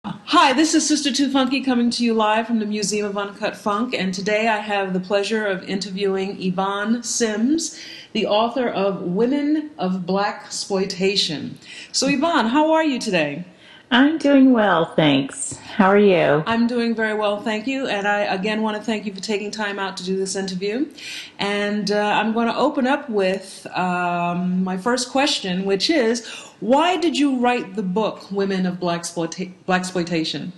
Hi, this is Sista ToFunky coming to you live from the Museum of Uncut Funk, and today I have the pleasure of interviewing Yvonne Sims, the author of Women of Blaxploitation. So, Yvonne, how are you today? I'm doing well, thanks. How are you? I'm doing very well, thank you, and I again want to thank you for taking time out to do this interview. And I'm going to open up with my first question, which is, why did you write the book Women of Blaxploitation?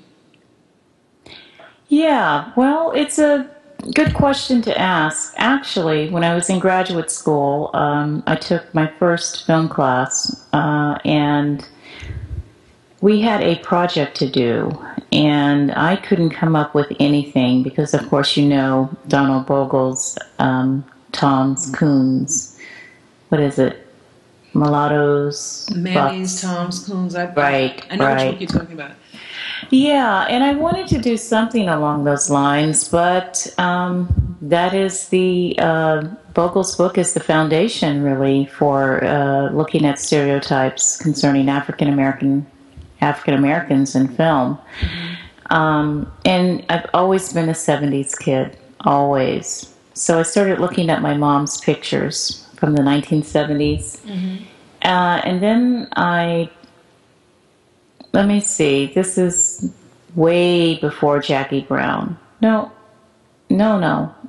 Yeah, well, it's a good question to ask. Actually, when I was in graduate school, I took my first film class, and we had a project to do, and I couldn't come up with anything because, of course, you know Donald Bogle's Tom's Coons. What is it? Mulattoes, Mayonnaise, Bucks. Tom's, Coons. Right, I know which book right. you're talking about. Yeah, and I wanted to do something along those lines, but that is the Bogle's book is the foundation, really, for looking at stereotypes concerning African Americans in film. And I've always been a '70s kid, always. So I started looking at my mom's pictures from the 1970s, and then let me see. This is way before Jackie Brown. No.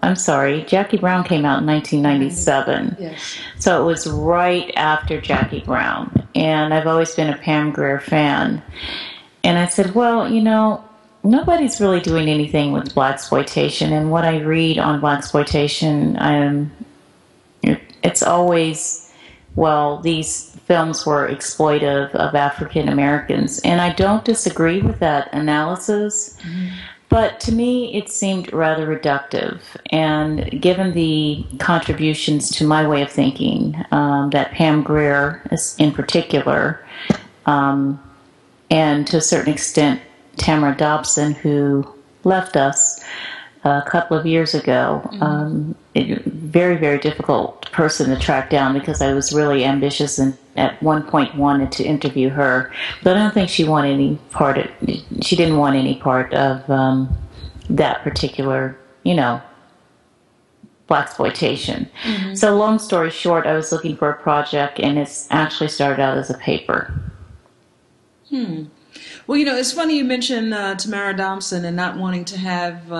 I'm sorry. Jackie Brown came out in 1997. Yes. So it was right after Jackie Brown. And I've always been a Pam Grier fan. And I said, well, nobody's really doing anything with blaxploitation. And what I read on blaxploitation, it's always, well, these films were exploitive of African Americans. And I don't disagree with that analysis, but to me it seemed rather reductive. And given the contributions to my way of thinking that Pam Grier is in particular, and to a certain extent Tamara Dobson, who left us a couple of years ago. Very, very difficult person to track down because I was really ambitious and at one point wanted to interview her, but I don't think she wanted any part of. She didn't want any part of that particular, blaxploitation. So, long story short, I was looking for a project, and it's actually started out as a paper. Well, it's funny you mentioned Tamara Dobson and not wanting to have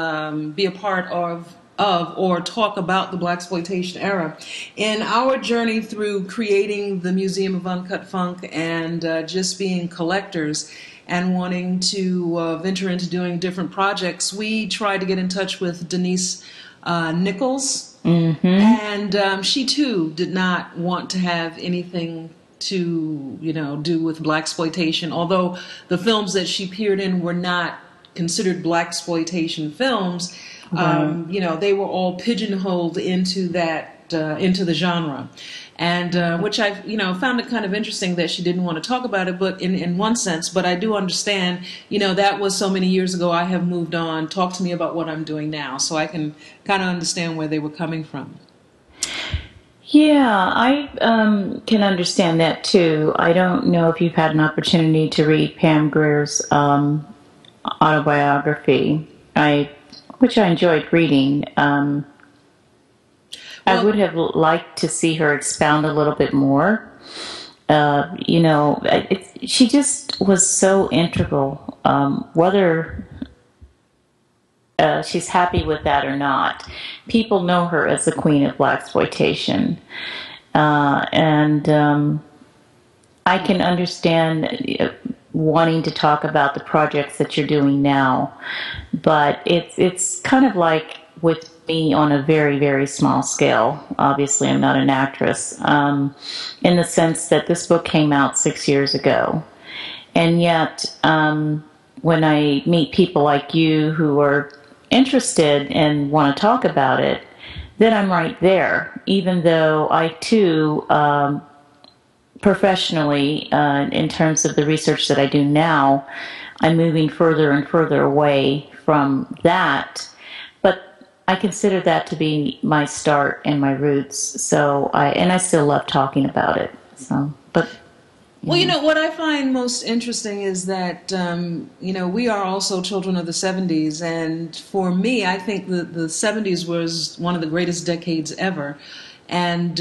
be a part of or talk about the blaxploitation era. In our journey through creating the Museum of Uncut Funk and just being collectors and wanting to venture into doing different projects, we tried to get in touch with Denise Nichols, and she too did not want to have anything to do with blaxploitation, although the films that she appeared in were not considered blaxploitation films. They were all pigeonholed into that into the genre, and which I found it kind of interesting that she didn't want to talk about it, but in one sense. But I do understand, that was so many years ago. I have moved on. Talk to me about what I'm doing now, so I can kind of understand where they were coming from. Yeah, I can understand that too. I don't know if you've had an opportunity to read Pam Grier's autobiography, which I enjoyed reading. I Well, would have liked to see her expound a little bit more. She just was so integral, whether she's happy with that or not. People know her as the queen of blaxploitation, and I can understand wanting to talk about the projects that you're doing now, but it's kind of like with me on a very, very small scale. Obviously, I'm not an actress, in the sense that this book came out 6 years ago, and yet when I meet people like you who are interested and want to talk about it, then I'm right there, even though I too professionally, in terms of the research that I do now, I'm moving further and further away from that. But I consider that to be my start and my roots. So I still love talking about it. So, but Well, what I find most interesting is that, we are also children of the 70s. And for me, I think the 70s was one of the greatest decades ever. And,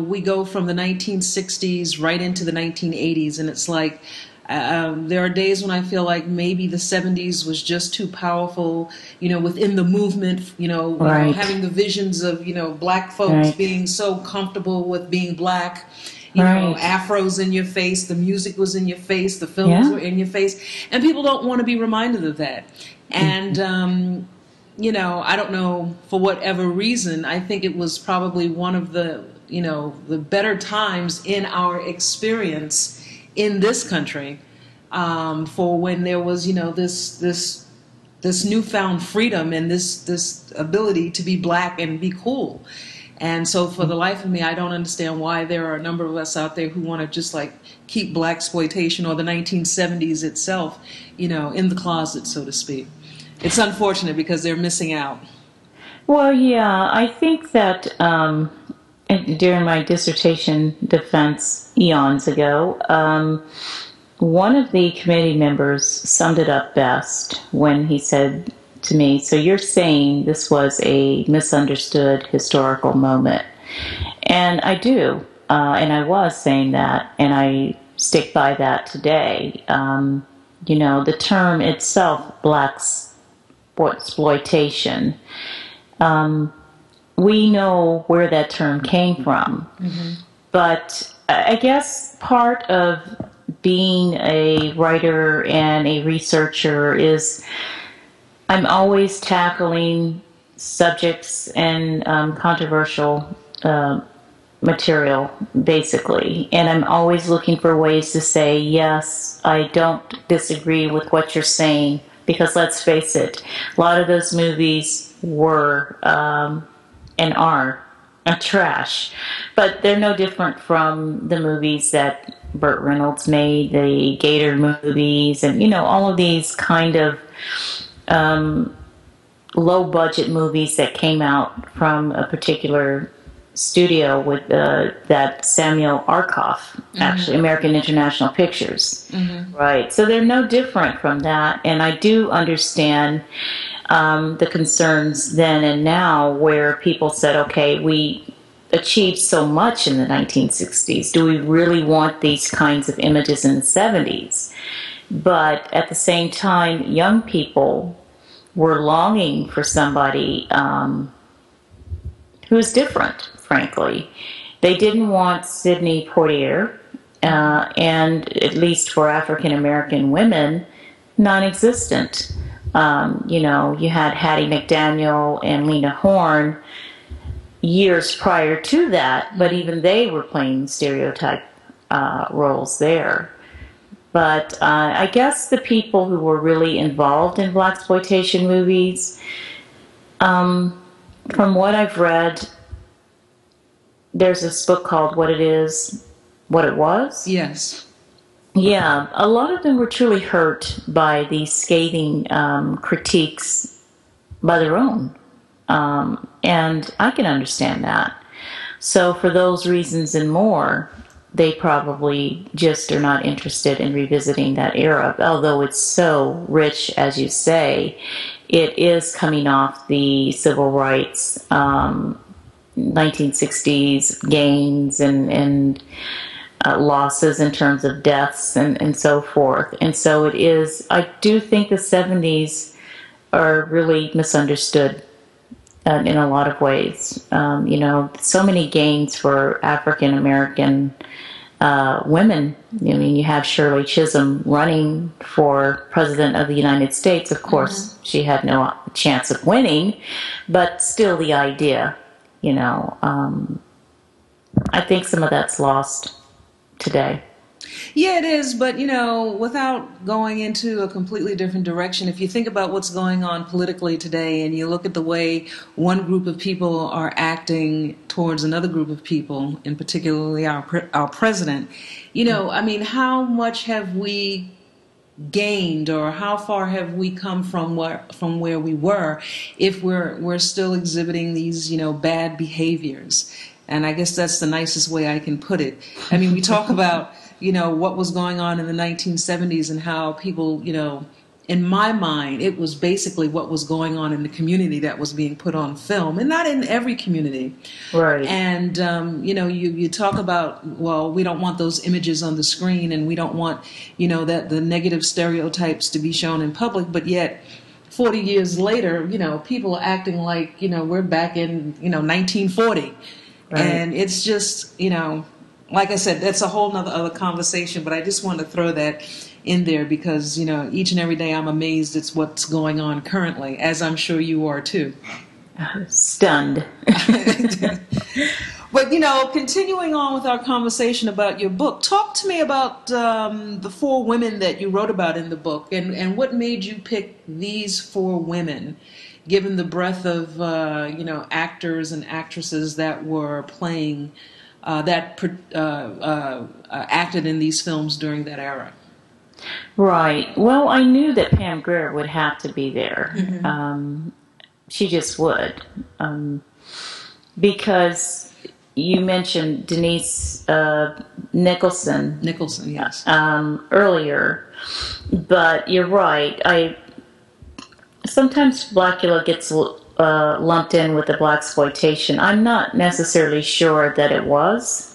we go from the 1960s right into the 1980s. And it's like, there are days when I feel like maybe the 70s was just too powerful, within the movement, Right. having the visions of, black folks Right. being so comfortable with being black. Right. Afros in your face, the music was in your face, the films were in your face, and people don't want to be reminded of that. And, I don't know, for whatever reason, I think it was probably one of the better times in our experience in this country, for when there was, this newfound freedom and this ability to be black and be cool. And so for the life of me, I don't understand why there are a number of us out there who want to just like keep blaxploitation or the 1970s itself, in the closet, so to speak. It's unfortunate because they're missing out. Well, yeah, I think that during my dissertation defense eons ago, one of the committee members summed it up best when he said to me, "So you're saying this was a misunderstood historical moment?" And I do, and I was saying that, and I stick by that today. The term itself, blaxploitation, we know where that term came from. But I guess part of being a writer and a researcher is I'm always tackling subjects and controversial material, basically. And I'm always looking for ways to say, yes, I don't disagree with what you're saying, because let's face it, a lot of those movies were and are trash. But they're no different from the movies that Burt Reynolds made, the Gator movies, and, all of these kind of low-budget movies that came out from a particular studio with that Samuel Arkoff, actually, American International Pictures. Right. So they're no different from that. And I do understand the concerns then and now where people said, okay, we achieved so much in the 1960s. Do we really want these kinds of images in the 70s? But at the same time, young people were longing for somebody who was different, frankly. They didn't want Sidney Poitier, and at least for African American women, non-existent. You had Hattie McDaniel and Lena Horne years prior to that, but even they were playing stereotype roles there. But I guess the people who were really involved in blaxploitation movies, from what I've read, there's this book called What It Is, What It Was. Yes. Yeah, a lot of them were truly hurt by these scathing critiques by their own. And I can understand that. So for those reasons and more, they probably just are not interested in revisiting that era. Although it's so rich, as you say, it is coming off the civil rights 1960s gains and losses in terms of deaths and so forth. And so it is, I do think the 70s are really misunderstood in a lot of ways. So many gains for African American women. I mean, you have Shirley Chisholm running for President of the United States. Of course, she had no chance of winning, but still the idea, I think some of that's lost today. Yeah, it is. But, without going into a completely different direction, if you think about what's going on politically today and you look at the way one group of people are acting towards another group of people, and particularly our president, how much have we gained, or how far have we come from where we were if we're still exhibiting these, bad behaviors? And I guess that's the nicest way I can put it. I mean, we talk about what was going on in the 1970s and how people, in my mind, it was basically what was going on in the community that was being put on film, and not in every community. Right. And, you talk about, well, we don't want those images on the screen, and we don't want, that the negative stereotypes to be shown in public, but yet 40 years later, people are acting like, we're back in, 1940. Right. And it's just, like I said, that's a whole nother other conversation, but I just wanted to throw that in there because, each and every day I'm amazed at what's going on currently, as I'm sure you are too. Stunned. But, continuing on with our conversation about your book, talk to me about the 4 women that you wrote about in the book, and what made you pick these 4 women, given the breadth of, actors and actresses that were playing, acted in these films during that era. Right. Well, I knew that Pam Grier would have to be there. Mm-hmm. She just would. Because you mentioned Denise Nicholson. Nicholson, yes. Earlier. But you're right. Sometimes Blackula gets lumped in with the blaxploitation. I'm not necessarily sure that it was.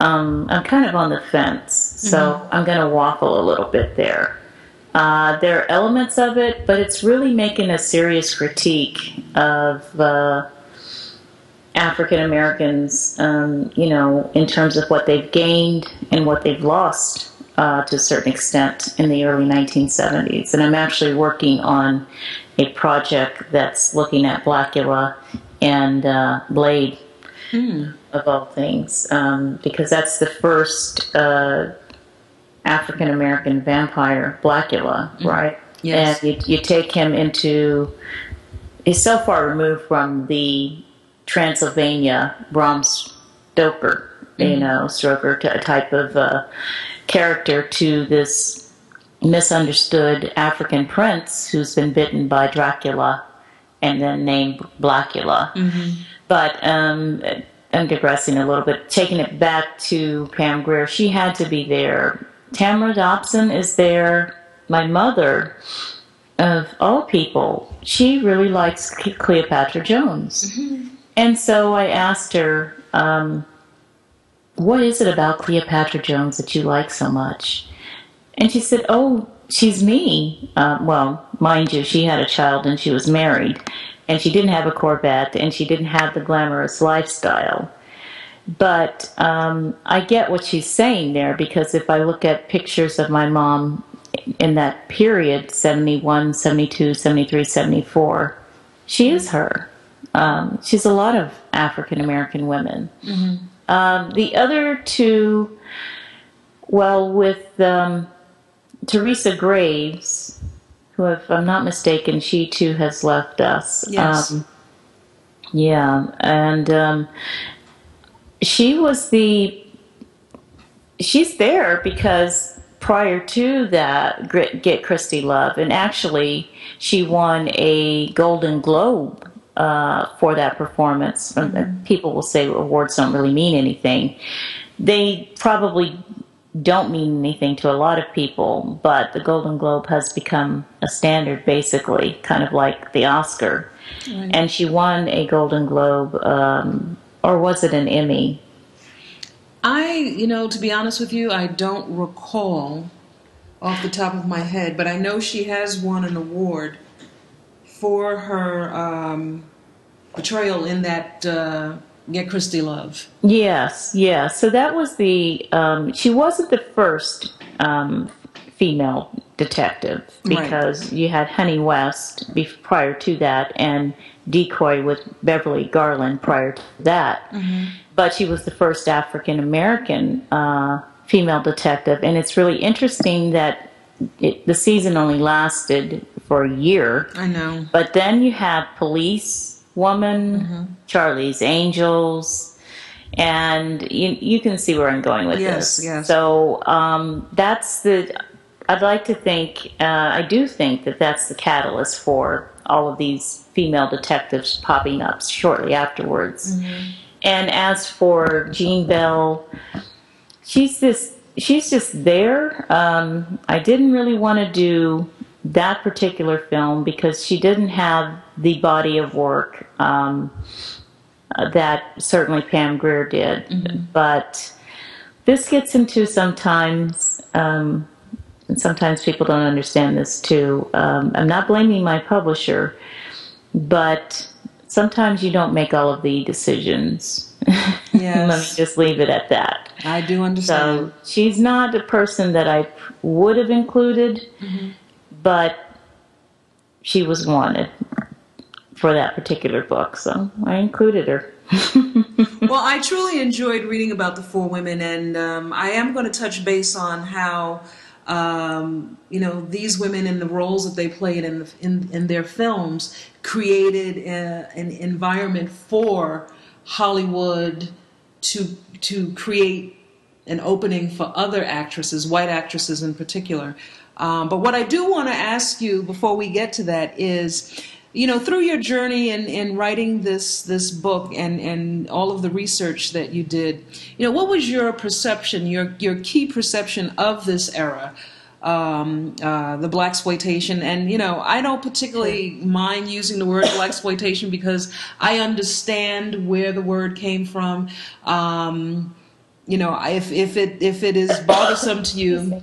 I'm kind of on the fence, so I'm going to waffle a little bit there. There are elements of it, but it's really making a serious critique of African Americans, in terms of what they've gained and what they've lost to a certain extent in the early 1970s. And I'm actually working on a project that's looking at Blackula and Blade. Of all things, because that's the first African American vampire, Blackula, right? Yes. And you take him into, he's so far removed from the Transylvania Bram Stoker, Stoker type of character, to this misunderstood African prince who's been bitten by Dracula and then named Blackula. Mm-hmm. But I'm digressing a little bit. Taking it back to Pam Grier, she had to be there. Tamara Dobson is there. My mother, of all people, she really likes Cleopatra Jones. Mm-hmm. And so I asked her, what is it about Cleopatra Jones that you like so much? And she said, oh, she's me. Well, mind you, she had a child and she was married. And she didn't have a Corvette, and she didn't have the glamorous lifestyle. But I get what she's saying there, because if I look at pictures of my mom in that period, 71, 72, 73, 74, she is her. She's a lot of African American women. Mm-hmm. The other 2, well, with Teresa Graves, who, if I'm not mistaken, she too has left us. Yes. And she's there because prior to that, Get Christy Love, and actually she won a Golden Globe for that performance. Mm-hmm. People will say awards don't really mean anything. They probably don't mean anything to a lot of people, but the Golden Globe has become a standard, basically, kind of like the Oscar. Right. And she won a Golden Globe, or was it an Emmy? To be honest with you, I don't recall off the top of my head, but I know she has won an award for her portrayal in that Get Christy Love. Yes. So that was she wasn't the first female detective, because you had Honey West prior to that, and Decoy with Beverly Garland prior to that. Mm-hmm. But she was the first African American female detective, and it's really interesting that the season only lasted for a year. I know. But then you have Police Woman, mm-hmm. Charlie's Angels, and you can see where I'm going with this. Yes. So I'd like to think, I do think that that's the catalyst for all of these female detectives popping up shortly afterwards. Mm-hmm. And as for Jean Bell, she's she's just there. I didn't really want to do that particular film because she didn't have the body of work that certainly Pam Grier did. Mm-hmm. But this gets into sometimes, and sometimes people don't understand this too. I'm not blaming my publisher, but sometimes you don't make all of the decisions. Yes. Let me just leave it at that. I do understand. So she's not a person that I would have included, Mm-hmm. but she was wanted for that particular book, so I included her. Well, I truly enjoyed reading about the four women, and I am going to touch base on how these women and the roles that they played in their films created an environment for Hollywood to create an opening for other actresses, white actresses in particular. But what I do want to ask you before we get to that is, through your journey in writing this book and all of the research that you did, what was your perception, your key perception of this era, the blaxploitation? And I don't particularly mind using the word blaxploitation because I understand where the word came from. If it is bothersome to you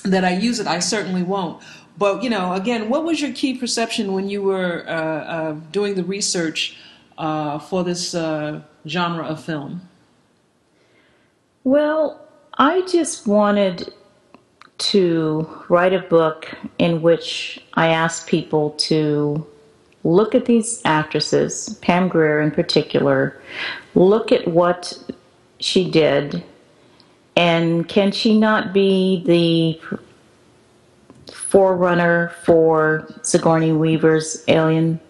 that I use it, I certainly won't. But, again, what was your key perception when you were doing the research for this genre of film? Well, I just wanted to write a book in which I asked people to look at these actresses, Pam Grier in particular, look at what she did, and can she not be the forerunner for Sigourney Weaver's Alien,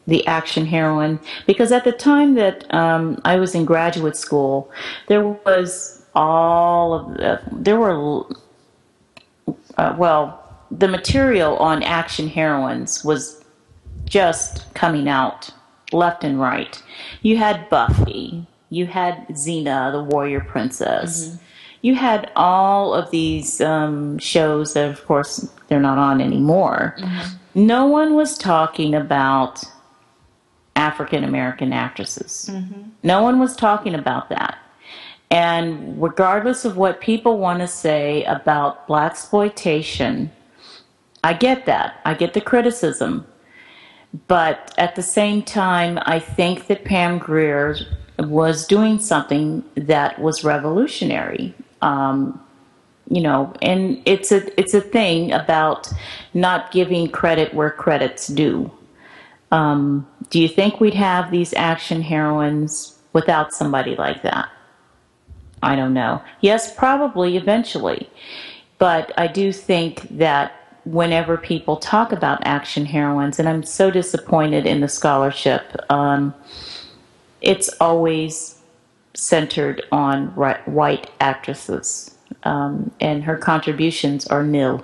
the action heroine? Because at the time that I was in graduate school, there was the material on action heroines was just coming out left and right. You had Buffy, you had Xena, the warrior princess. Mm-hmm. You had all of these shows that, of course, they're not on anymore. Mm-hmm. No one was talking about African American actresses. Mm-hmm. No one was talking about that. And regardless of what people want to say about blaxploitation, I get that. I get the criticism. But at the same time, I think that Pam Grier was doing something that was revolutionary. And it's a thing about not giving credit where credit's due. Do you think we'd have these action heroines without somebody like that? I don't know. Yes, probably eventually. But I do think that whenever people talk about action heroines, and I'm so disappointed in the scholarship, it's always centered on white actresses, and her contributions are nil.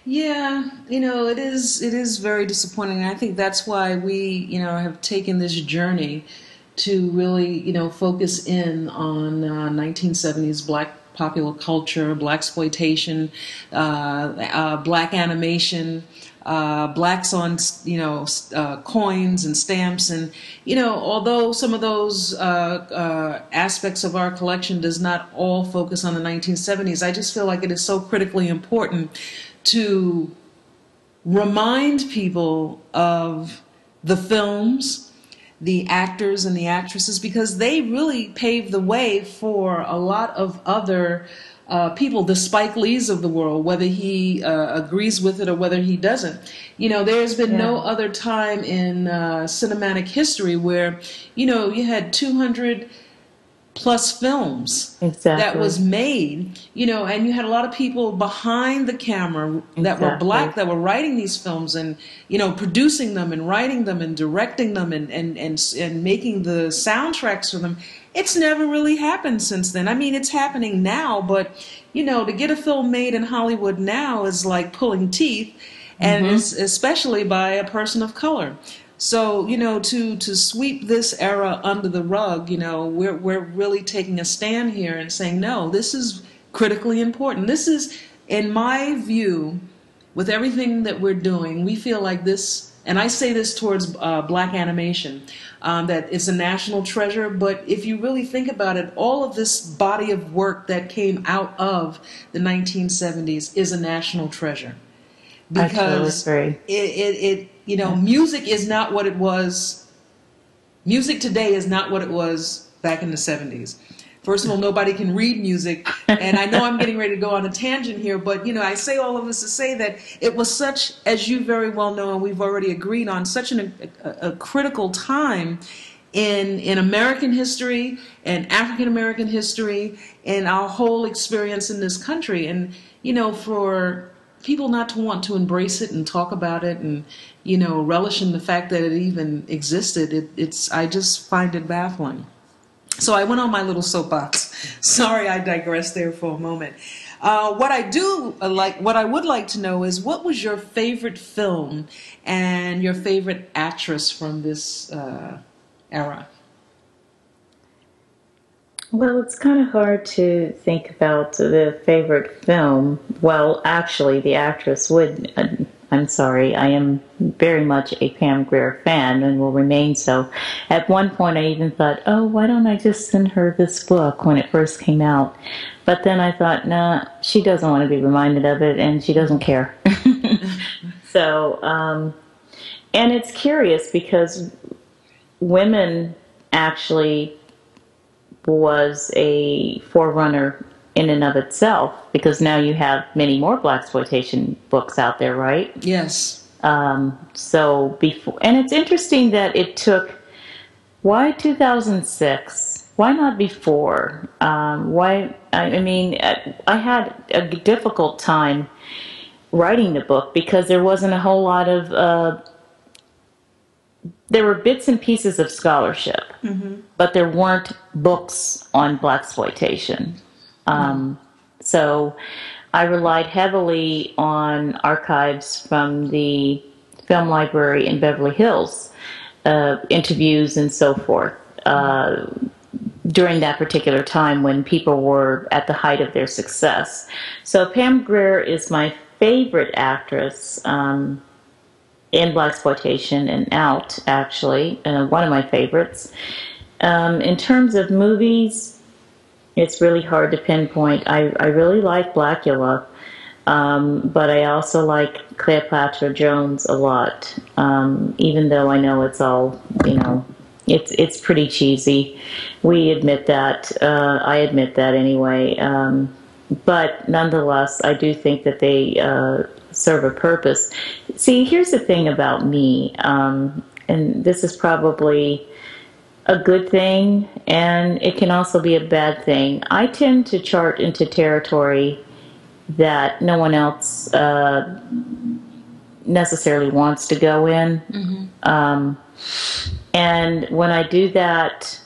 Yeah, it is very disappointing. I think that's why we, have taken this journey to really, focus in on 1970s Black popular culture, blaxploitation, Black animation, blacks on, coins and stamps. And, although some of those aspects of our collection does not all focus on the 1970s, I just feel like it is so critically important to remind people of the films, the actors and the actresses, because they really paved the way for a lot of other people, the Spike Lees of the world, whether he agrees with it or whether he doesn't. There's been no other time in cinematic history where, you had 200 plus films that was made, and you had a lot of people behind the camera that were Black, that were writing these films and, producing them and writing them and directing them and making the soundtracks for them. It's never really happened since then. I mean, it's happening now, but, to get a film made in Hollywood now is like pulling teeth, and it's especially by a person of color. So, to sweep this era under the rug, we're really taking a stand here and saying, no, this is critically important. This is, in my view, with everything that we're doing, we feel like this, and I say this towards black animation, that it's a national treasure. But if you really think about it, all of this body of work that came out of the 1970s is a national treasure. Because music is not what it was. Music today is not what it was back in the 70s. First of all, nobody can read music, and I know I'm getting ready to go on a tangent here, but I say all of this to say that it was such, as you very well know, and we've already agreed on, such a critical time in American history and African American history and our whole experience in this country, and for people not to want to embrace it and talk about it and relish in the fact that it even existed, I just find it baffling. So I went on my little soapbox. Sorry, I digressed there for a moment. What I would like to know is, what was your favorite film and your favorite actress from this era? Well, it's kind of hard to think about the favorite film. Well, actually, the actress would. I'm sorry, I am very much a Pam Grier fan and will remain so. At one point, I even thought, oh, why don't I just send her this book when it first came out? But then I thought, nah, she doesn't want to be reminded of it, and she doesn't care. So, and it's curious because Women actually was a forerunner in and of itself, because now you have many more blaxploitation books out there, right? Yes. So before, and it's interesting that it took, why 2006? Why not before? Why? I mean, I had a difficult time writing the book because there wasn't a whole lot of. There were bits and pieces of scholarship, but there weren't books on blaxploitation. So I relied heavily on archives from the film library in Beverly Hills, interviews and so forth, during that particular time when people were at the height of their success. So Pam Grier is my favorite actress in blaxploitation and out, actually, one of my favorites. In terms of movies, it's really hard to pinpoint. I really like Blackula, but I also like Cleopatra Jones a lot, even though I know it's all, it's pretty cheesy. We admit that. I admit that anyway. But nonetheless, I do think that they serve a purpose. See, here's the thing about me, and this is probably a good thing, and it can also be a bad thing. I tend to chart into territory that no one else necessarily wants to go in. And when I do that,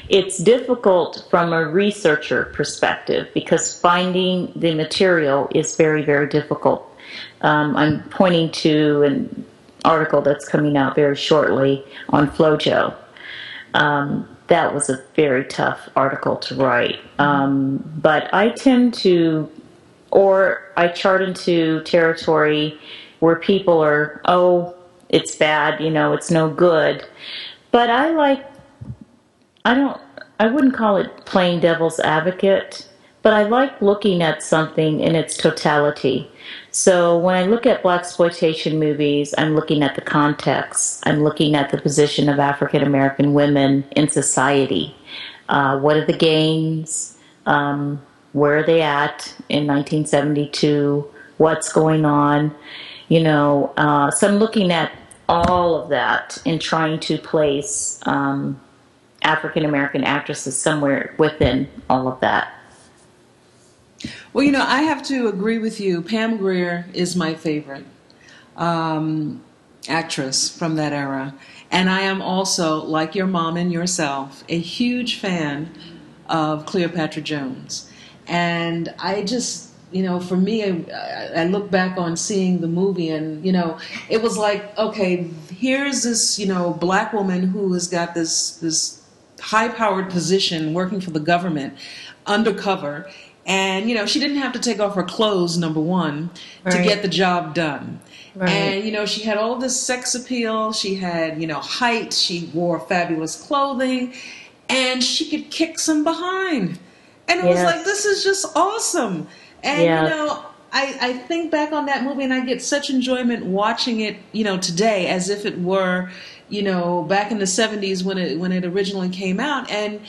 it's difficult from a researcher perspective because finding the material is very, very difficult. I'm pointing to an article that's coming out very shortly on FloJo. That was a very tough article to write. But I tend to, or I chart into territory where people are, oh, it's bad, it's no good. But I wouldn't call it playing devil's advocate, but I like looking at something in its totality. So when I look at blaxploitation movies, I'm looking at the context. I'm looking at the position of African American women in society. What are the gains? Where are they at in 1972? What's going on? So I'm looking at all of that and trying to place African American actresses somewhere within all of that. Well, I have to agree with you. Pam Grier is my favorite actress from that era. And I am also, like your mom and yourself, a huge fan of Cleopatra Jones. And I just, for me, I look back on seeing the movie and, it was like, okay, here's this, black woman who has got this high-powered position working for the government. undercover. And, she didn't have to take off her clothes, number one, to get the job done. Right. And, she had all this sex appeal. She had, height. She wore fabulous clothing. And she could kick some behind. And it was like, this is just awesome. And, I think back on that movie and I get such enjoyment watching it, today as if it were, back in the 70s when it originally came out. And,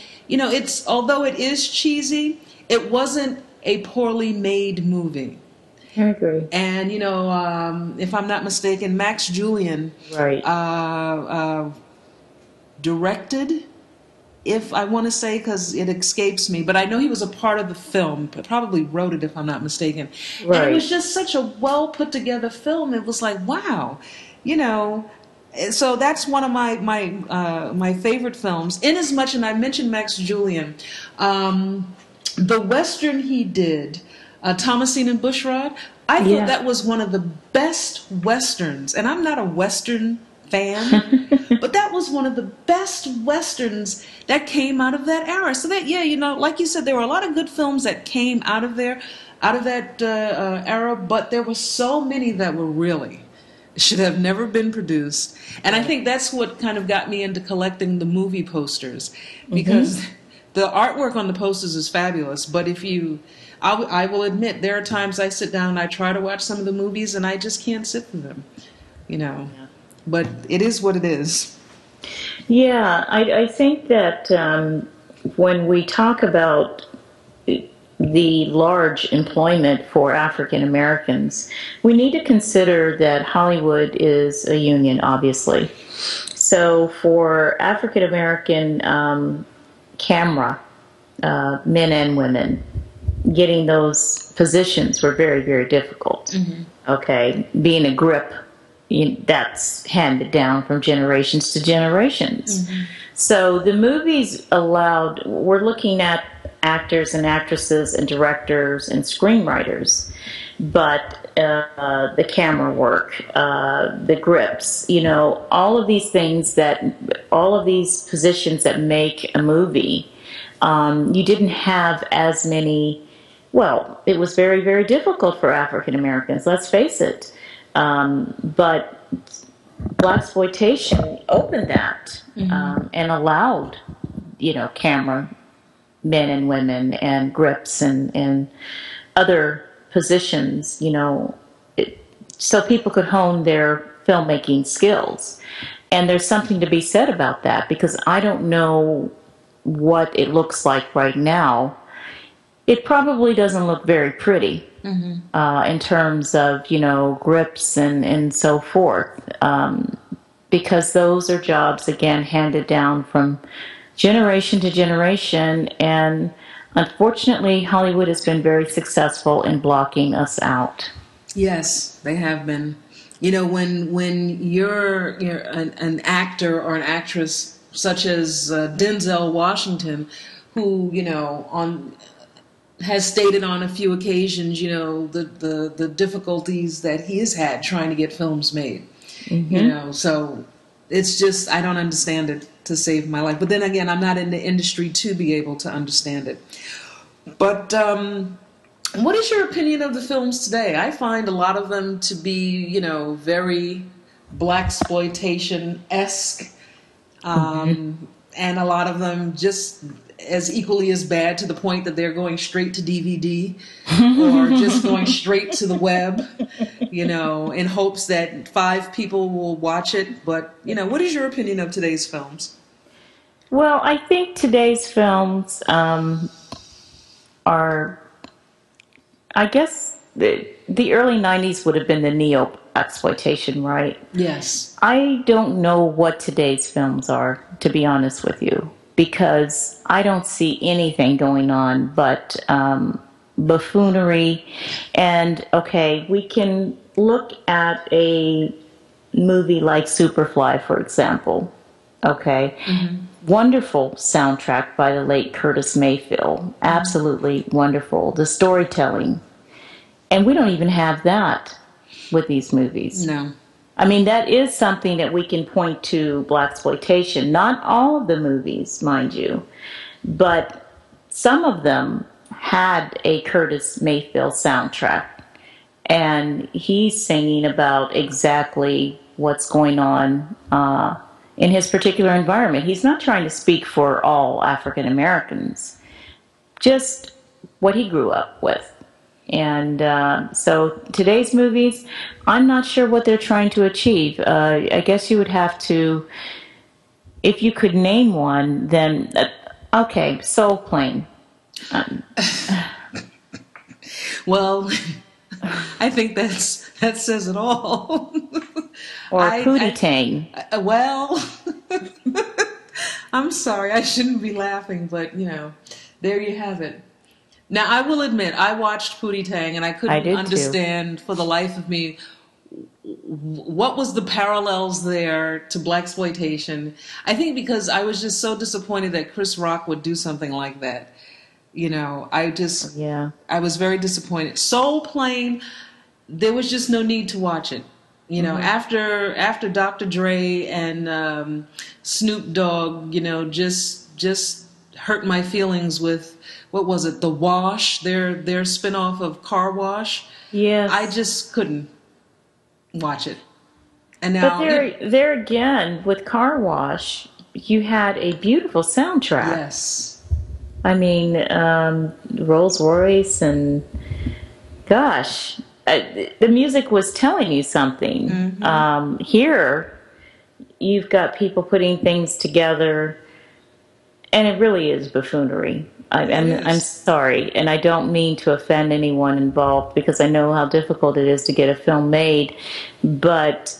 although it is cheesy, it wasn't a poorly made movie. I agree. And, if I'm not mistaken, Max Julian directed, if I want to say, because it escapes me, but I know he was a part of the film, probably wrote it if I'm not mistaken. Right. And it was just such a well put together film. It was like, wow, so that's one of my favorite films. In as much, and I mentioned Max Julian, the Western he did, Thomasine and Bushrod, I thought that was one of the best Westerns. And I'm not a Western fan, but that was one of the best Westerns that came out of that era. So that, like you said, there were a lot of good films that came out of that era, but there were so many that were really should have never been produced. And I think that's what kind of got me into collecting the movie posters, because the artwork on the posters is fabulous. But I will admit, there are times I sit down and I try to watch some of the movies and I just can't sit through them, But it is what it is. Yeah, I think that when we talk about the large employment for African Americans, we need to consider that Hollywood is a union, obviously. So for African American camera men and women, getting those positions were very, very difficult. Okay, being a grip, that's handed down from generations to generations. So the movies we're looking at actors and actresses and directors and screenwriters, but the camera work, the grips, all of these things all of these positions that make a movie, you didn't have as many. Well, it was very, very difficult for African Americans, let's face it. But Blaxploitation opened that and allowed, camera men and women and grips and other positions, so people could hone their filmmaking skills. And there's something to be said about that, because I don't know what it looks like right now. It probably doesn't look very pretty in terms of, grips and so forth, because those are jobs, again, handed down from generation to generation. And unfortunately, Hollywood has been very successful in blocking us out. Yes, they have been. When you're an actor or an actress such as Denzel Washington, who, has stated on a few occasions, the difficulties that he has had trying to get films made. So it's just, I don't understand it to save my life. But then again, I'm not in the industry to be able to understand it. But what is your opinion of the films today? I find a lot of them to be, very Blaxploitation-esque, and a lot of them just as equally as bad, to the point that they're going straight to DVD or just going straight to the web, in hopes that 5 people will watch it. But, what is your opinion of today's films? Well, I think today's films are, I guess, the early 90s would have been the neo-exploitation, right? Yes. I don't know what today's films are, to be honest with you, because I don't see anything going on but buffoonery. And, okay, we can look at a movie like Superfly, for example, okay? Wonderful soundtrack by the late Curtis Mayfield. Absolutely wonderful. The storytelling. And we don't even have that with these movies. No. I mean, that is something that we can point to Blaxploitation. Not all of the movies, mind you, but some of them had a Curtis Mayfield soundtrack, and he's singing about exactly what's going on in his particular environment. He's not trying to speak for all African Americans, just what he grew up with. And so today's movies, I'm not sure what they're trying to achieve. I guess you would have to, if you could name one, then, okay, Soul Plane. Well, I think that says it all. Or Pootie Tang. Well, I'm sorry, I shouldn't be laughing, but there you have it. Now, I will admit, I watched Pootie Tang, and I couldn't understand for the life of me what was the parallels there to blaxploitation. I think because I was just so disappointed that Chris Rock would do something like that. I was very disappointed. Soul Plane, there was just no need to watch it. After Dr. Dre and Snoop Dogg, just hurt my feelings with, what was it, The Wash, their spinoff of Car Wash. Yes. I just couldn't watch it. And now, but there again, with Car Wash, you had a beautiful soundtrack. Yes. I mean, Rolls Royce, and gosh, the music was telling you something. Mm-hmm. Here, you've got people putting things together, and it really is buffoonery. I'm sorry, and I don't mean to offend anyone involved, because I know how difficult it is to get a film made. But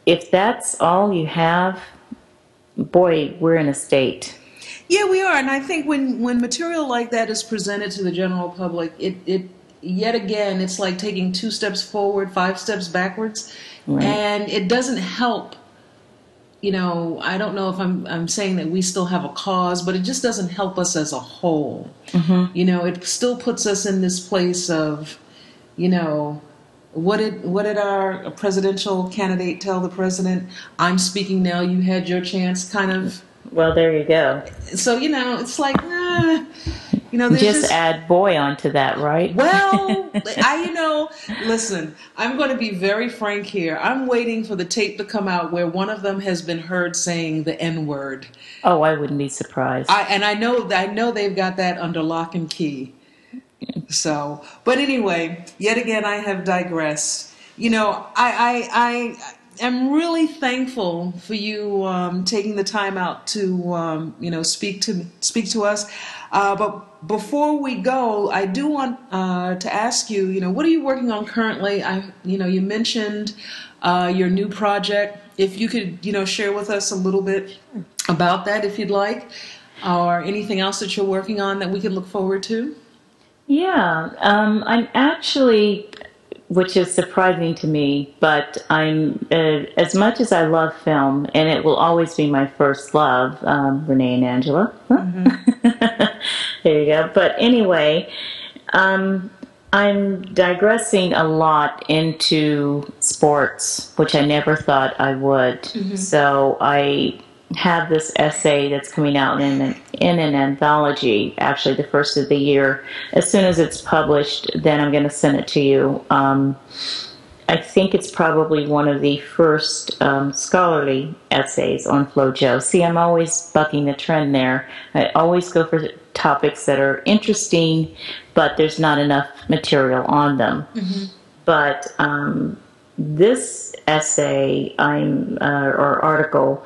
if that's all you have, boy, we're in a state. Yeah, we are, and I think when material like that is presented to the general public, it yet again, it's like taking 2 steps forward, 5 steps backwards, right. And it doesn't help. I don't know if I'm saying that we still have a cause, but it just doesn't help us as a whole. Mm-hmm. It still puts us in this place of, what did our presidential candidate tell the president? I'm speaking now, you had your chance, kind of. Well, there you go. So, it's like, just add boy onto that, right? Well, listen, I'm going to be very frank here. I'm waiting for the tape to come out where one of them has been heard saying the N-word. Oh, I wouldn't be surprised. I know they've got that under lock and key. So, but anyway, yet again, I have digressed. I'm really thankful for you taking the time out to speak to us. But before we go, I do want to ask you, what are you working on currently? You mentioned your new project. If you could, share with us a little bit about that, if you'd like, or anything else that you're working on that we can look forward to. Yeah, I'm actually, which is surprising to me, but I'm, as much as I love film, and it will always be my first love, Renee and Angela. Mm-hmm. There you go. But anyway, I'm digressing a lot into sports, which I never thought I would. Mm-hmm. So I have this essay that's coming out in an anthology, actually the first of the year. As soon as it's published, then I'm going to send it to you. I think it's probably one of the first scholarly essays on FloJo. See, I'm always bucking the trend there. I always go for topics that are interesting, but there's not enough material on them. Mm-hmm. But this essay, or article,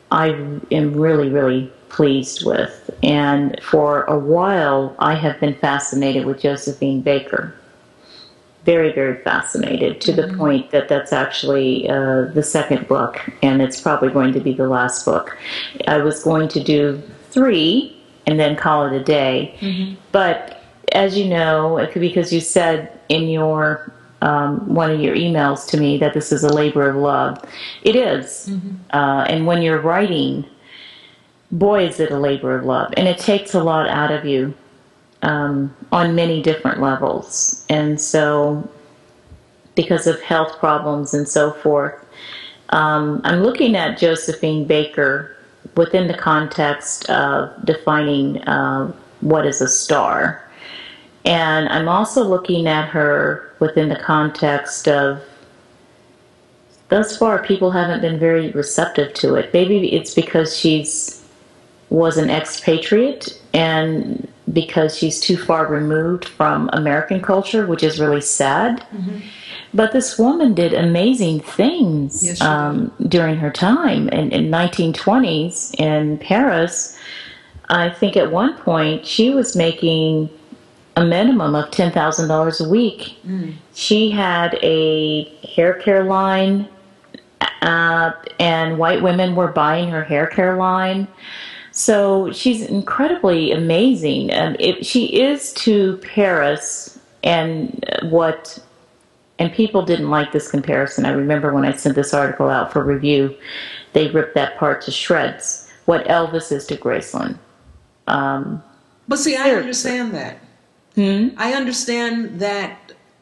I am really, really pleased with. And for a while, I have been fascinated with Josephine Baker. Very, very fascinated, to the point that that's actually the second book, and it's probably going to be the last book. I was going to do 3 and then call it a day. Mm-hmm. But as you know, because you said in your one of your emails to me that this is a labor of love, it is. Mm-hmm. And when you're writing, boy, is it a labor of love. And it takes a lot out of you on many different levels. And so, because of health problems and so forth, I'm looking at Josephine Baker within the context of defining what is a star. And I'm also looking at her within the context of, thus far, people haven't been very receptive to it. Maybe it's because was an expatriate and because she's too far removed from American culture, which is really sad. Mm-hmm. But this woman did amazing things. Yes, she did. During her time in 1920s in Paris. I think at one point she was making a minimum of $10,000 a week. Mm. She had a hair care line, and white women were buying her hair care line. So she's incredibly amazing. She is to Paris, and people didn't like this comparison. I remember when I sent this article out for review, they ripped that part to shreds. What Elvis is to Graceland. But see, I understand that. I understand that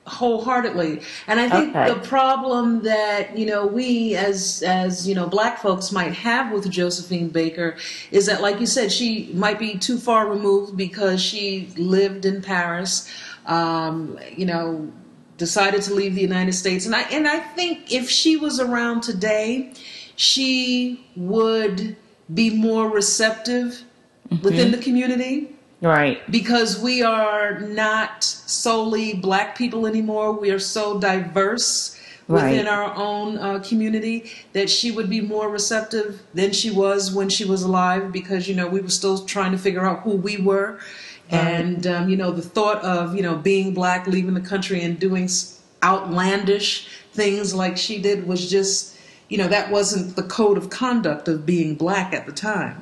wholeheartedly, and I think the problem that we as black folks might have with Josephine Baker is that, like you said, she might be too far removed because she lived in Paris, decided to leave the United States, and I think if she was around today, she would be more receptive within the community. Right. Because we are not solely black people anymore. We are so diverse within our own community that she would be more receptive than she was when she was alive, because, we were still trying to figure out who we were. Right. And, the thought of, being black, leaving the country and doing outlandish things like she did was just, that wasn't the code of conduct of being black at the time.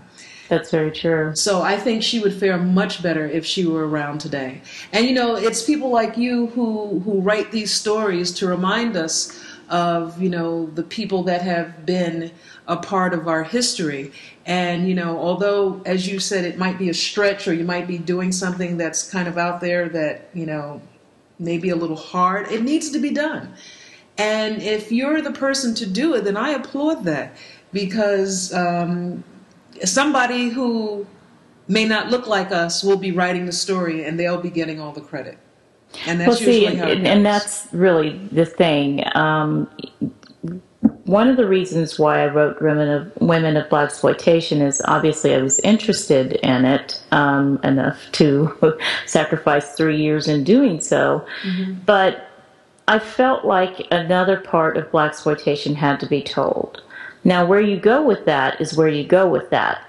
That's very true. So I think she would fare much better if she were around today. And, it's people like you who write these stories to remind us of, the people that have been a part of our history. And, although, as you said, it might be a stretch, or you might be doing something that's kind of out there that, may be a little hard, it needs to be done. And if you're the person to do it, then I applaud that, because somebody who may not look like us will be writing the story, and they'll be getting all the credit. And that's usually how it goes. And that's really the thing. One of the reasons why I wrote Women of Blaxploitation is obviously I was interested in it enough to sacrifice 3 years in doing so. Mm-hmm. But I felt like another part of Blaxploitation had to be told. Now, where you go with that is where you go with that.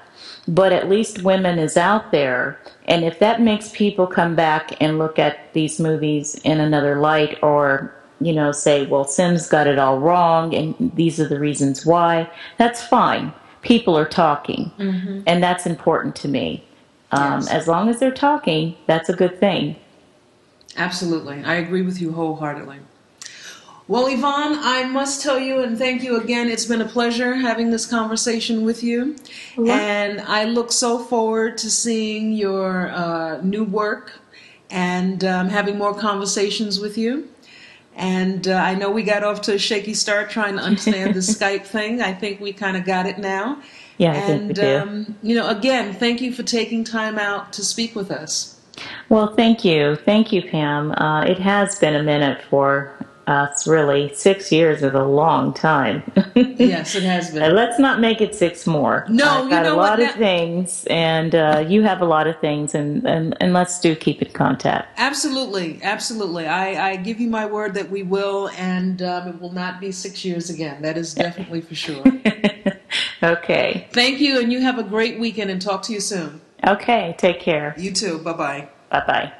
But at least Women is out there. And if that makes people come back and look at these movies in another light, or, say, well, Sims got it all wrong and these are the reasons why, that's fine. People are talking. Mm-hmm. And that's important to me. Yes. As long as they're talking, that's a good thing. Absolutely. I agree with you wholeheartedly. Well, Yvonne, I must tell you and thank you again. It's been a pleasure having this conversation with you. Yeah. And I look so forward to seeing your new work and having more conversations with you. And I know we got off to a shaky start trying to understand the Skype thing. I think we kind of got it now. Yeah, I think we do. Again, thank you for taking time out to speak with us. Well, thank you. Thank you, Pam. It has been a minute for us, really. 6 years is a long time. Yes, it has been. Let's not make it 6 more. No, I've got a lot of things, and you have a lot of things, and let's keep in contact. Absolutely, absolutely. I give you my word that we will, and it will not be 6 years again. That is definitely for sure. Okay. Thank you, and you have a great weekend, and talk to you soon. Okay, take care. You too. Bye-bye. Bye-bye.